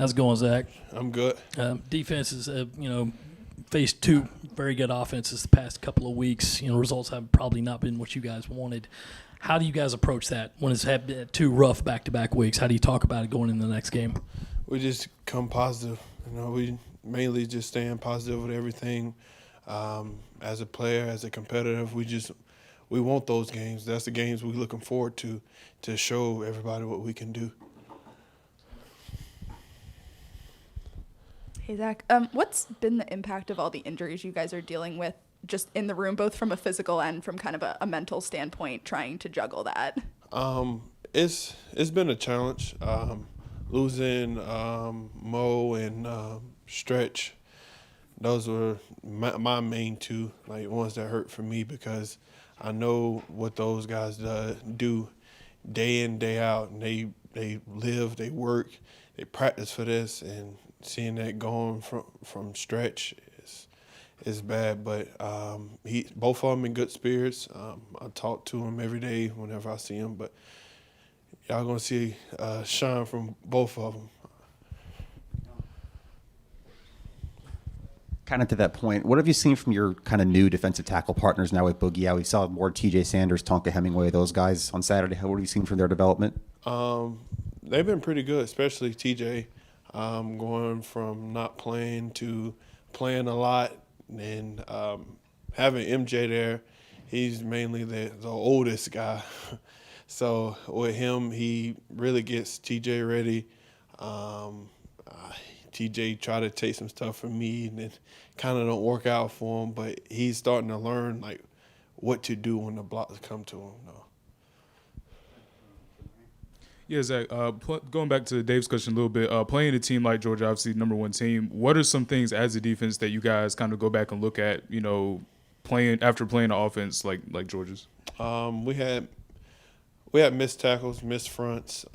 How's it going, Zacch? I'm good. Defenses, faced two very good offenses the past couple of weeks. Results have probably not been what you guys wanted. How do you guys approach that when it's had two rough back-to-back weeks? How do you talk about it going into the next game? We just come positive. We mainly just staying positive with everything. As a player, as a competitor, we want those games. That's the games we're looking forward to show everybody what we can do. Hey, Zacch. What's been the impact of all the injuries you guys are dealing with just in the room, both from a physical and from kind of a mental standpoint, trying to juggle that? It's been a challenge. Losing Mo and Stretch, those were my main two, ones that hurt for me, because I know what those guys do day in, day out, and they live, they work, they practice for this, and seeing that going from Stretch is bad. But both of them in good spirits. I talk to them every day whenever I see them, but y'all gonna see shine from both of them. Kind of to that point, what have you seen from your kind of new defensive tackle partners now with Boogie out? We saw more T.J. Sanders, Tonka Hemingway, those guys on Saturday. What have you seen from their development? They've been pretty good, especially T.J. Going from not playing to playing a lot, and having MJ there, he's mainly the oldest guy. So with him, he really gets TJ ready. TJ tried to take some stuff from me, and it kind of don't work out for him, but he's starting to learn what to do when the blocks come to him. Yeah, Zacch, going back to Dave's question a little bit, playing a team like Georgia, obviously number one team, what are some things as a defense that you guys kind of go back and look at, playing after playing an offense like Georgia's? We had missed tackles, missed fronts.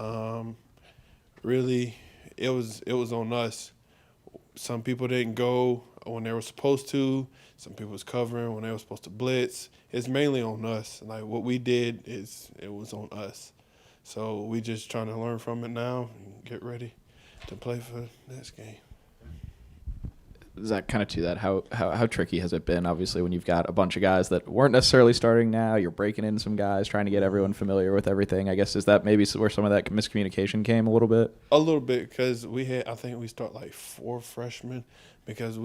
Really, it was on us. Some people didn't go when they were supposed to. Some people was covering when they were supposed to blitz. It's mainly on us. What we did it was on us. So we just trying to learn from it now and get ready to play for this game. Zacch, kind of to that, how tricky has it been? Obviously, when you've got a bunch of guys that weren't necessarily starting now, you're breaking in some guys, trying to get everyone familiar with everything. I guess, is that maybe where some of that miscommunication came a little bit? A little bit, because I think we start 4 freshmen, because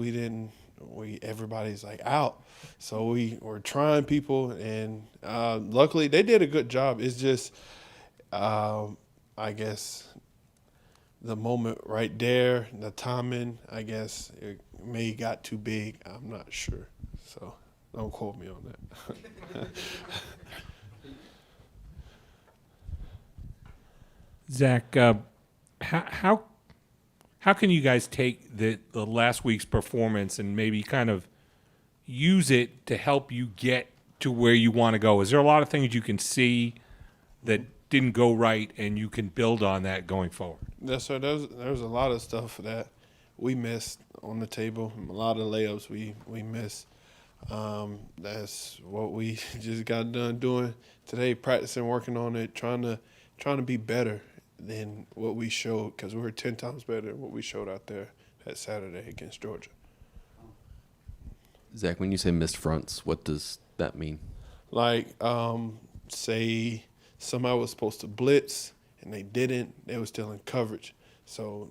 everybody's out. So we were trying people, and luckily they did a good job. It's just, I guess, the moment right there, the timing, I guess, it may got too big. I'm not sure. So don't quote me on that. Zacch, how can you guys take the last week's performance and maybe kind of use it to help you get to where you want to go? Is there a lot of things you can see that didn't go right and you can build on that going forward? Yes, sir. There's a lot of stuff that we missed on the table, a lot of layups we missed. That's what we just got done doing today, practicing, working on it, trying to be better than what we showed, because we were 10 times better than what we showed out there that Saturday against Georgia. Zacch, when you say missed fronts, what does that mean? Say somebody was supposed to blitz and they didn't, they were still in coverage. So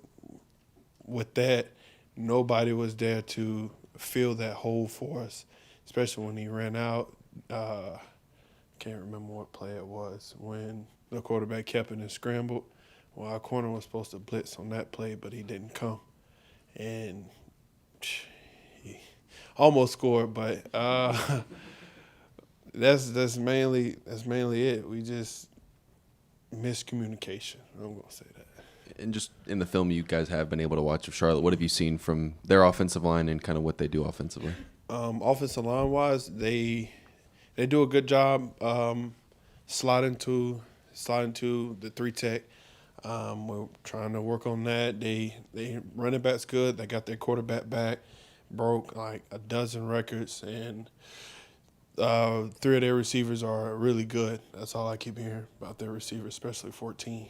with that, nobody was there to fill that hole for us, especially when he ran out. Can't remember what play it was, when the quarterback kept it and scrambled. Well, our corner was supposed to blitz on that play, but he didn't come. And he almost scored, but that's mainly it. We just miscommunication. I'm gonna say that. And just in the film you guys have been able to watch of Charlotte, what have you seen from their offensive line and kind of what they do offensively? Offensive line wise, they do a good job sliding to the 3-tech. We're trying to work on that. They running back's good. They got their quarterback back, broke a dozen records, and 3 of their receivers are really good. That's all I keep hearing about their receivers, especially 14.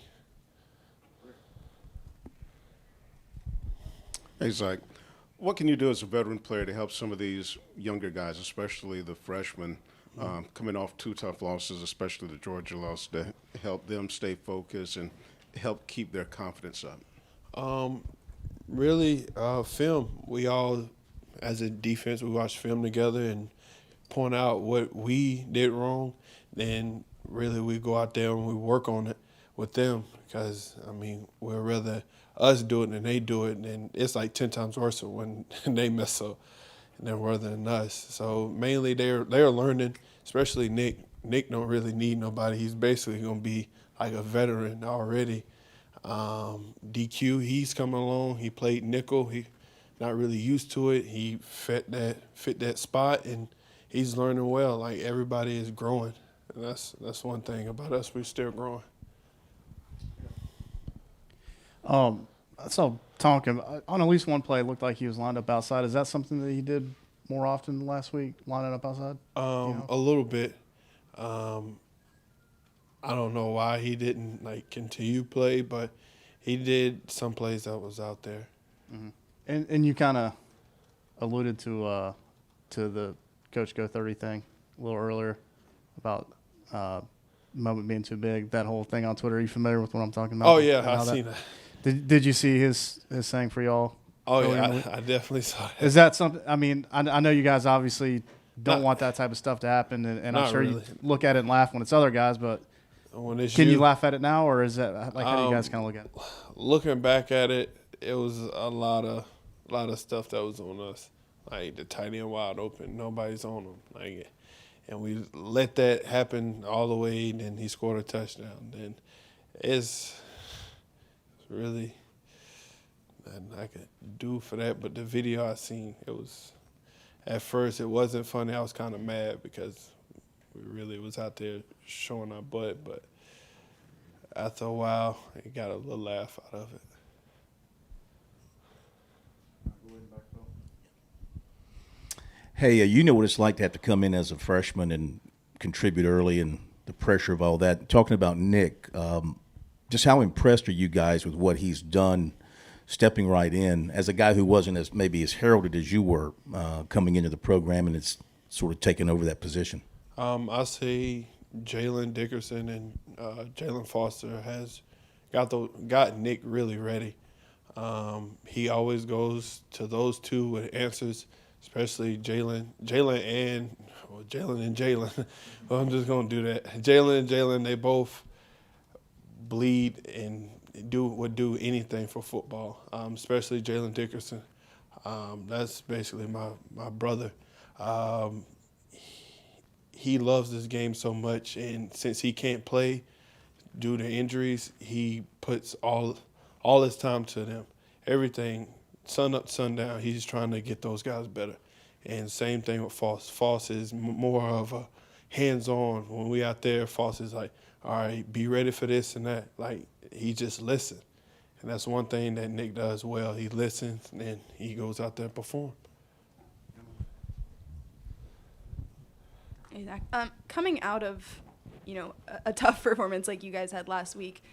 Hey, Zach, what can you do as a veteran player to help some of these younger guys, especially the freshmen, coming off 2 tough losses, especially the Georgia loss, to help them stay focused and help keep their confidence up? Really, film. We all, as a defense, we watch film together and point out what we did wrong. Then really we go out there and we work on it with them because, I mean, we'd rather us do it than they do it. And it's like 10 times worse when they mess up than rather than us. So mainly they're learning, especially Nick. Nick don't really need nobody. He's basically going to be like a veteran already. DQ, he's coming along. He played nickel. He not really used to it. He fit that spot, and he's learning well. Like everybody is growing, and that's one thing about us. We're still growing. I saw Tonka on at least one play. It looked like he was lined up outside. Is that something that he did more often last week, lining up outside? A little bit. I don't know why he didn't continue play, but he did some plays that was out there. Mm-hmm. And you kind of alluded to the Coach Go 30 thing a little earlier about moment being too big. That whole thing on Twitter. Are you familiar with what I'm talking about? Oh yeah, I seen that. Did you see his saying for y'all? Oh yeah, I definitely saw that. Is that something? I mean, I know you guys obviously don't want that type of stuff to happen, and I'm sure really. you look at it and laugh when it's other guys, but can you laugh at it now, or is that how do you guys kind of look at it? Looking back at it, it was a lot of stuff that was on us, like the tight end wide open, nobody's on them, and we let that happen all the way. And then he scored a touchdown. Then it's really nothing I could do for that. But the video I seen, it was at first it wasn't funny. I was kind of mad because we really was out there showing our butt, but after a while, it got a little laugh out of it. Hey, you know what it's like to have to come in as a freshman and contribute early and the pressure of all that. Talking about Nick, just how impressed are you guys with what he's done stepping right in as a guy who wasn't as maybe as heralded as you were coming into the program and it's sort of taken over that position? I say Jalen Dickerson and Jalen Foster has got Nick really ready. He always goes to those two with answers, especially Jalen and Jalen. Well, I'm just gonna do that. Jalen and Jalen, they both bleed and would do anything for football. Especially Jalen Dickerson. That's basically my brother. He loves this game so much, and since he can't play due to injuries, he puts all his time to them. Everything, sun up, sun down, he's trying to get those guys better. And same thing with Foss. Foss is more of a hands-on. When we out there, Foss is like, all right, be ready for this and that. Like, he just listens. And that's one thing that Nick does well. He listens, and he goes out there and performs. Coming out of, a tough performance like you guys had last week,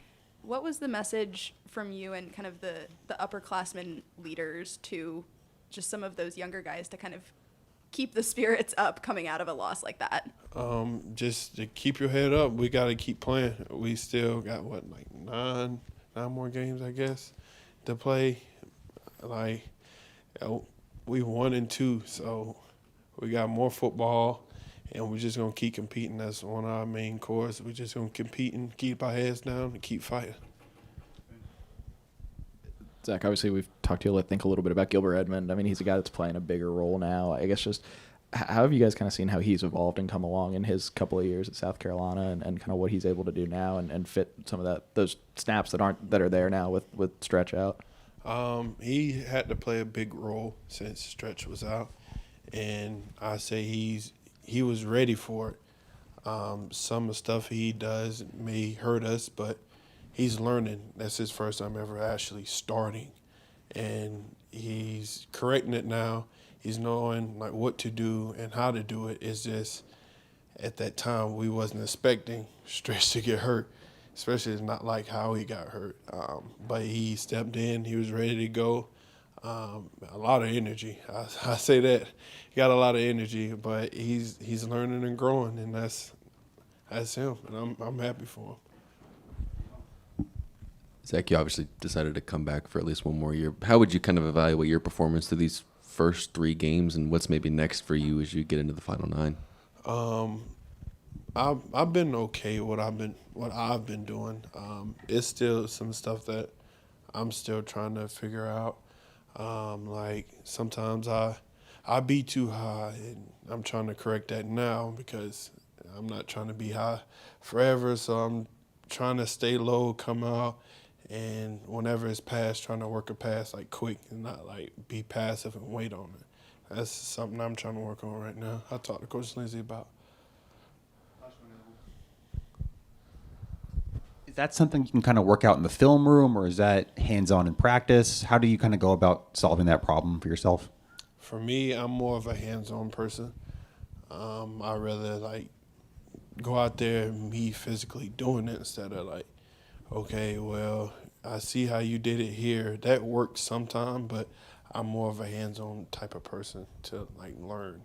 what was the message from you and kind of the upperclassmen leaders to just some of those younger guys to kind of keep the spirits up coming out of a loss like that? Just to keep your head up. We got to keep playing. We still got, nine more games, I guess, to play. We 1-2, so we got more football. And we're just going to keep competing. That's one of our main cores. We're just going to compete and keep our heads down and keep fighting. Zach, obviously we've talked to you, I think, a little bit about Gilbert Edmond. I mean, he's a guy that's playing a bigger role now. I guess just how have you guys kind of seen how he's evolved and come along in his couple of years at South Carolina and kind of what he's able to do now and fit some of those snaps that are there now with Stretch out? He had to play a big role since Stretch was out. And I say he was ready for it. Some of the stuff he does may hurt us, but he's learning. That's his first time ever actually starting. And he's correcting it now. He's knowing what to do and how to do it. It's just at that time we wasn't expecting Stretch to get hurt, especially it's not like how he got hurt. But he stepped in. He was ready to go. a lot of energy. I say that he got a lot of energy, but he's learning and growing, and that's him, and I'm happy for him. Zach, you obviously decided to come back for at least one more year. How would you kind of evaluate your performance through these first 3 games, and what's maybe next for you as you get into the final 9? I've been okay with what I've been doing. It's still some stuff that I'm still trying to figure out. Like sometimes I be too high, and I'm trying to correct that now because I'm not trying to be high forever. So I'm trying to stay low, come out, and whenever it's passed, trying to work a pass like quick and not like be passive and wait on it. That's something I'm trying to work on right now. I talked to Coach Lindsay about. Is that something you can kind of work out in the film room, or is that hands-on in practice? How do you kind of go about solving that problem for yourself? For me, I'm more of a hands-on person. I rather like go out there and be physically doing it instead of like, okay, well, I see how you did it here. That works sometime, but I'm more of a hands-on type of person to like learn.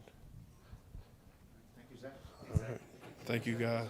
Thank you, Zach. All right. Thank you, guys.